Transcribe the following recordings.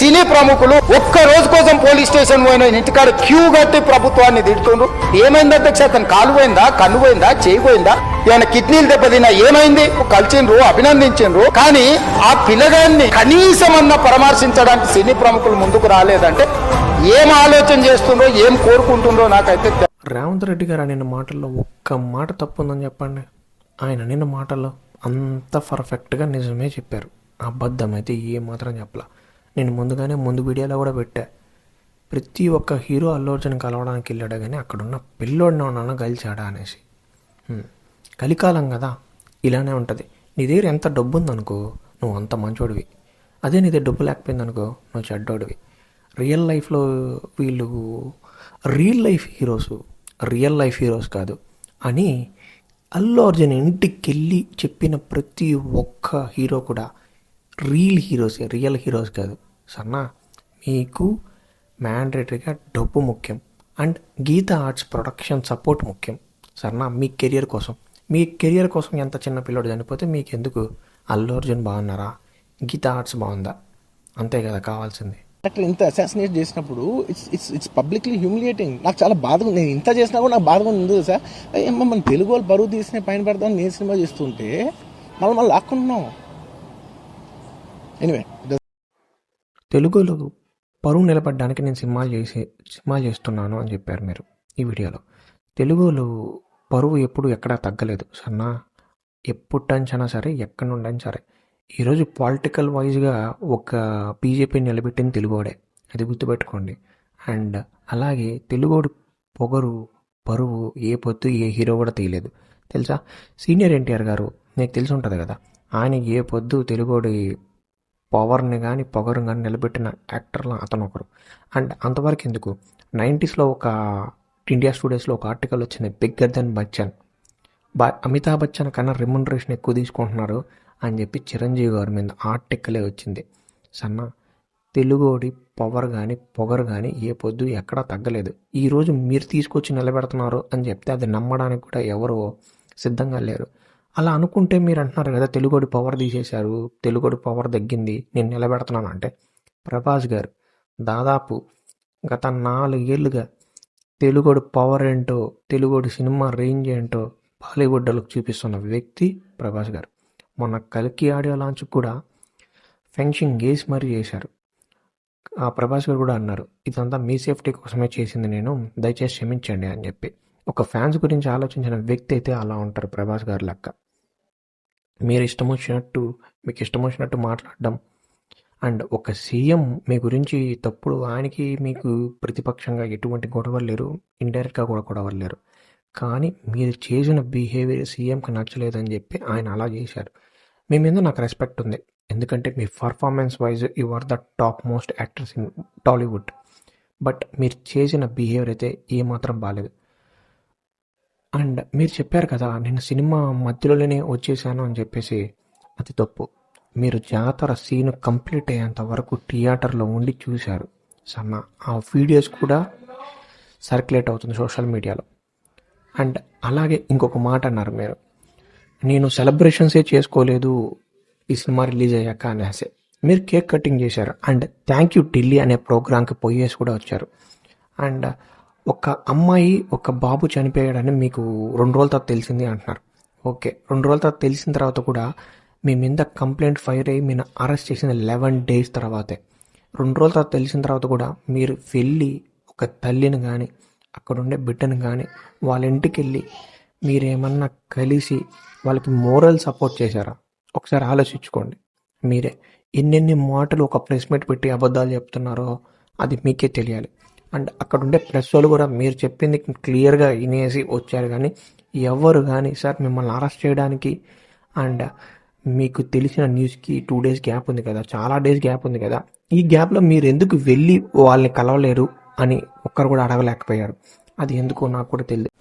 సినీ ప్రముఖులు ఒక్క రోజు కోసం పోలీస్ స్టేషన్ పోయిన ఇంటికాడ క్యూ కట్టి ప్రభుత్వాన్ని తిడుతుండ్రు. ఏమైంది అధ్యక్ష? అతను కాలు పోయిందా, కన్ను పోయిందా, చేయి పోయిందా, ఏమైనా కిడ్నీలు దెబ్బతిన్నా, ఏమైంది? కలిసిండ్రు, అభినందించిండ్రు. కానీ ఆ పిల్లగాన్ని కనీసం అన్న పరామర్శించడానికి సినీ ప్రముఖులు ముందుకు రాలేదంటే ఏం ఆలోచన చేస్తుండ్రో, ఏం కోరుకుంటుండ్రో నాకైతే. రేవంత్ రెడ్డి గారు నిన్న మాటల్లో ఒక్క మాట తప్పుందని చెప్పండి. ఆయన నిన్న మాటల్లో అంత పర్ఫెక్ట్గా నిజమే చెప్పారు. అబద్ధం అయితే ఏమాత్రం చెప్పలా. నేను ముందు వీడియోలో కూడా పెట్టా, ప్రతి ఒక్క హీరో అల్లు అర్జున్ కలవడానికి వెళ్ళాడు కానీ అక్కడున్న పిల్లోడిని ఉన్నాను గెలిచాడా అనేసి. కలికాలం కదా, ఇలానే ఉంటుంది. నీ దగ్గర ఎంత డబ్బు ఉందనుకో నువ్వు అంత మంచోడివి, అదే నీ దగ్గర డబ్బు లేకపోయింది అనుకో నువ్వు చెడ్డోడివి. రియల్ లైఫ్లో వీళ్ళు రియల్ లైఫ్ హీరోస్ కాదు అని అల్లు అర్జున్ ఇంటికి వెళ్ళి చెప్పిన ప్రతి ఒక్క హీరో కూడా రియల్ హీరోస్ కాదు. సన్నా, మీకు మ్యాండేటరీగా డబ్బు ముఖ్యం and Geetha Arts production support ముఖ్యం. సన్నా, మీ కెరియర్ కోసం ఎంత చిన్న పిల్లోడు చనిపోతే మీకు ఎందుకు? అల్లు అర్జున్ బాగున్నారా, గీతా ఆర్ట్స్ బాగుందా, అంతే కదా కావాల్సింది. డైరెక్టర్ ఇంత అసాసినేట్ చేసినప్పుడు ఇట్స్ పబ్లిక్లీ హ్యూమిలియేటింగ్. నాకు చాలా బాధగా, నేను ఇంత చేసినా కూడా నాకు బాధగా ఉంది సార్. మన తెలుగు వాళ్ళు బరువు తీసిన పైన పెడతామని నేను సినిమా చేస్తుంటే మళ్ళీ లాక్కుంటున్నాం. ఎనీవే, తెలుగులో పరువు నిలబడడానికి నేను సినిమాలు చేస్తున్నాను అని చెప్పారు మీరు ఈ వీడియోలో. తెలుగులో పరువు ఎప్పుడు ఎక్కడా తగ్గలేదు సన్నా. ఎప్పుడైనా సరే, ఎక్కడి నుండైనా సరే. ఈరోజు పొలిటికల్ వైజ్గా ఒక బీజేపీని నిలబెట్టింది తెలుగోడే, అది గుర్తుపెట్టుకోండి. అండ్ అలాగే తెలుగోడు పరువు ఏ పొద్దు ఏ హీరో కూడా తీయలేదు తెలుసా. సీనియర్ ఎన్టీఆర్ గారు నీకు తెలిసి ఉంటుంది కదా, ఆయన ఏ పొద్దు తెలుగోడి పవర్ని కానీ పొగరు కానీ నిలబెట్టిన యాక్టర్లో అతను ఒకరు. అండ్ అంతవరకు ఎందుకు, 90sలో ఒక ఇండియా టుడేలో ఒక ఆర్టికల్ వచ్చింది, బిగ్గర్ దెన్ బచ్చన్. అమితాబ్ బచ్చన్ కన్నా రెమ్యునరేషన్ ఎక్కువ తీసుకుంటున్నారు అని చెప్పి చిరంజీవి గారి మీద ఆర్టికలే వచ్చింది. సన్నా, తెలుగోడి పవర్ కానీ పొగరు కానీ ఏ పొద్దు ఎక్కడా తగ్గలేదు. ఈరోజు మీరు తీసుకొచ్చి నిలబెడుతున్నారు అని చెప్తే అది నమ్మడానికి కూడా ఎవరు సిద్ధంగా లేరు. అలా అనుకుంటే మీరు అంటున్నారు కదా తెలుగోడి పవర్ తీసేశారు, తెలుగోడి పవర్ తగ్గింది, నేను నిలబెడుతున్నాను అంటే. ప్రభాస్ గారు దాదాపు గత 4 ఏళ్ళుగా తెలుగోడి పవర్ ఏంటో, తెలుగోడి సినిమా రేంజ్ ఏంటో బాలీవుడ్లకు చూపిస్తున్న వ్యక్తి ప్రభాస్ గారు. మొన్న కల్కి ఆడియో లాంచ్ కూడా ఫెన్షింగ్ వేసి మరీ చేశారు. ఆ ప్రభాస్ గారు కూడా అన్నారు, ఇదంతా మీ సేఫ్టీ కోసమే చేసింది, నేను దయచేసి క్షమించండి అని చెప్పి. ఒక ఫ్యాన్స్ గురించి ఆలోచించిన వ్యక్తి అయితే అలా ఉంటారు ప్రభాస్ గారు లెక్క. మీకు ఇష్టం వచ్చినట్టు మాట్లాడడం. అండ్ ఒక సీఎం మీ గురించి తప్పుడు, ఆయనకి మీకు ప్రతిపక్షంగా ఎటువంటి గొడవలు లేరు, ఇండైరెక్ట్గా కూడా గొడవలు లేరు. కానీ మీరు చేసిన బిహేవియర్ సీఎంకి నచ్చలేదని చెప్పి ఆయన అలా చేశారు. మీ మీద నాకు రెస్పెక్ట్ ఉంది, ఎందుకంటే మీ performance wise you are the top most actors in Tollywood. But మీరు చేసిన బిహేవియర్ అయితే ఏమాత్రం బాగాలేదు. అండ్ మీరు చెప్పారు కదా నేను సినిమా మధ్యలోనే వచ్చేసాను అని చెప్పేసి, అది తప్పు. మీరు జాతర సీన్ కంప్లీట్ అయ్యేంత వరకు థియేటర్లో ఉండి చూశారు సన్న. ఆ వీడియోస్ కూడా సర్క్యులేట్ అవుతుంది సోషల్ మీడియాలో. అండ్ అలాగే ఇంకొక మాట అన్నారు మీరు, నేను సెలబ్రేషన్సే చేసుకోలేదు ఈ సినిమా రిలీజ్ అయ్యాక అనేసి. మీరు కేక్ కటింగ్ చేశారు అండ్ థ్యాంక్ యూ ఢిల్లీ అనే ప్రోగ్రాంకి పోయేసి కూడా వచ్చారు. అండ్ ఒక అమ్మాయి ఒక బాబు చనిపోయాడని మీకు 2 రోజుల తర్వాత తెలిసింది అంటున్నారు. ఓకే, 2 రోజుల తర్వాత తెలిసిన తర్వాత కూడా మీ మీద కంప్లైంట్ ఫైర్ అయ్యి మీరు అరెస్ట్ చేసిన 11 days తర్వాతే. 2 రోజుల తర్వాత తెలిసిన తర్వాత కూడా మీరు వెళ్ళి ఒక తల్లిని కానీ అక్కడ ఉండే బిడ్డను కానీ వాళ్ళ ఇంటికి వెళ్ళి మీరేమన్నా కలిసి వాళ్ళకి మోరల్ సపోర్ట్ చేశారా? ఒకసారి ఆలోచించుకోండి. మీరే ఎన్నెన్ని మాటలు ఒక ప్రెస్ మీట్ పెట్టి అబద్ధాలు చెప్తున్నారో అది మీకే తెలియాలి. అండ్ అక్కడ ఉండే ప్రెస్ వాళ్ళు కూడా మీరు చెప్పింది క్లియర్గా వినేసి వచ్చారు. కానీ ఎవరు కానీ సార్ మిమ్మల్ని అరెస్ట్ చేయడానికి అండ్ మీకు తెలిసిన న్యూస్కి 2 days గ్యాప్ ఉంది కదా, చాలా డేస్ గ్యాప్ ఉంది కదా, ఈ గ్యాప్లో మీరు ఎందుకు వెళ్ళి వాళ్ళని కలవలేరు అని ఒక్కరు కూడా అడగలేకపోయారు. అది ఎందుకో నాకు కూడా తెలియదు.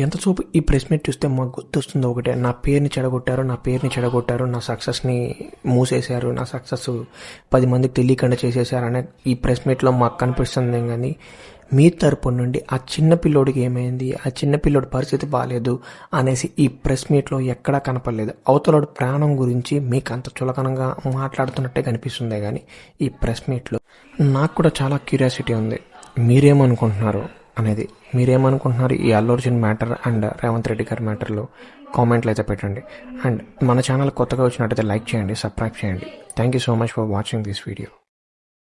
ఎంతసేపు ఈ ప్రెస్ మీట్ చూస్తే మాకు గుర్తొస్తుంది ఒకటే, నా పేరుని చెడగొట్టారు, నా సక్సెస్ని మూసేశారు, నా సక్సెస్ 10 మందికి తెలియకుండా చేసేసారు అనే ఈ ప్రెస్ మీట్లో మాకు కనిపిస్తుంది. కానీ మీ తరపు నుండి ఆ చిన్న పిల్లోడికి ఏమైంది, ఆ చిన్న పిల్లోడి పరిస్థితి బాగాలేదు అనేసి ఈ ప్రెస్ మీట్లో ఎక్కడా కనపడలేదు. అవతలోడి ప్రాణం గురించి మీకు అంత చులకనంగా మాట్లాడుతున్నట్టే కనిపిస్తుందే కానీ ఈ ప్రెస్ మీట్లో నాకు కూడా చాలా క్యూరియాసిటీ ఉంది. మీరేమనుకుంటున్నారు అనేది, మీరేమనుకుంటున్నారు ఈ అల్లు అర్జున్ మ్యాటర్ అండ్ రేవంత్ రెడ్డి గారి మ్యాటర్లో కామెంట్లు అయితే పెట్టండి. అండ్ మన ఛానల్ కొత్తగా వచ్చినట్టయితే లైక్ చేయండి, సబ్స్క్రైబ్ చేయండి. Thank you so much for watching this video.